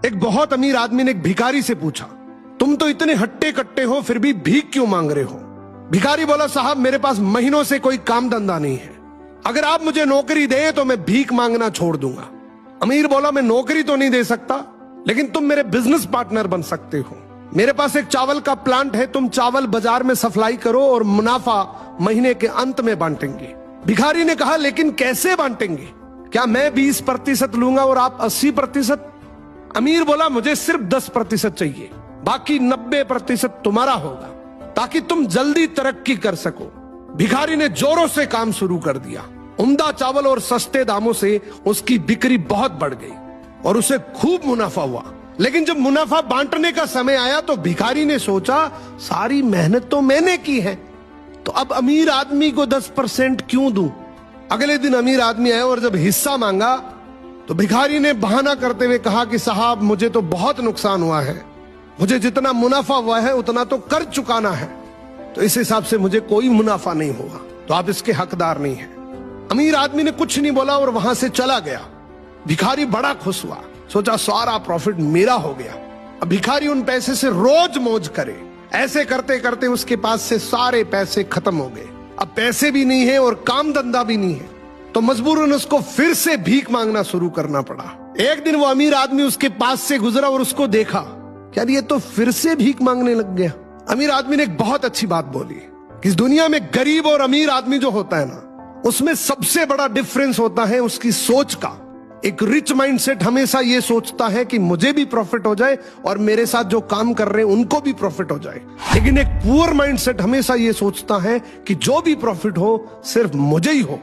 एक बहुत अमीर आदमी ने एक भिखारी से पूछा, तुम तो इतने हट्टे कट्टे हो फिर भी भीख क्यों मांग रहे हो? भिखारी बोला, साहब मेरे पास महीनों से कोई काम धंधा नहीं है, अगर आप मुझे नौकरी दे तो मैं भीख मांगना छोड़ दूंगा। अमीर बोला, मैं नौकरी तो नहीं दे सकता, लेकिन तुम मेरे बिजनेस पार्टनर बन सकते हो। मेरे पास एक चावल का प्लांट है, तुम चावल बाजार में सप्लाई करो और मुनाफा महीने के अंत में बांटेंगे। भिखारी ने कहा, लेकिन कैसे बांटेंगे? क्या मैं 20% लूंगा और आप 80%? अमीर बोला, मुझे सिर्फ 10% चाहिए, बाकी 90% तुम्हारा होगा, ताकि तुम जल्दी तरक्की कर सको। भिखारी ने जोरों से काम शुरू कर दिया। उम्दा चावल और सस्ते दामों से उसकी बिक्री बहुत बढ़ गई और उसे खूब मुनाफा हुआ। लेकिन जब मुनाफा बांटने का समय आया तो भिखारी ने सोचा, सारी मेहनत तो मैंने की है, तो अब अमीर आदमी को 10% क्यों दूं? अगले दिन अमीर आदमी आया और जब हिस्सा मांगा तो भिखारी ने बहाना करते हुए कहा कि साहब मुझे तो बहुत नुकसान हुआ है, मुझे जितना मुनाफा हुआ है उतना तो कर चुकाना है, तो इस हिसाब से मुझे कोई मुनाफा नहीं हुआ, तो आप इसके हकदार नहीं हैं। अमीर आदमी ने कुछ नहीं बोला और वहां से चला गया। भिखारी बड़ा खुश हुआ, सोचा सारा प्रॉफिट मेरा हो गया, अब भिखारी उन पैसे से रोज मौज करे। ऐसे करते करते उसके पास से सारे पैसे खत्म हो गए। अब पैसे भी नहीं है और काम धंधा भी नहीं है, तो मजबूरन उसको फिर से भीख मांगना शुरू करना पड़ा। एक दिन वो अमीर आदमी उसके पास से गुजरा और उसको देखा, क्या ये तो फिर से भीख मांगने लग गया। अमीर आदमी ने एक बहुत अच्छी बात बोली कि इस दुनिया में गरीब और अमीर आदमी जो होता है ना, उसमें सबसे बड़ा डिफरेंस होता है उसकी सोच का। एक रिच माइंडसेट हमेशा ये सोचता है कि मुझे भी प्रॉफिट हो जाए और मेरे साथ जो काम कर रहे हैं उनको भी प्रॉफिट हो जाए, लेकिन एक पुअर माइंडसेट हमेशा ये सोचता है कि जो भी प्रॉफिट हो सिर्फ मुझे ही हो।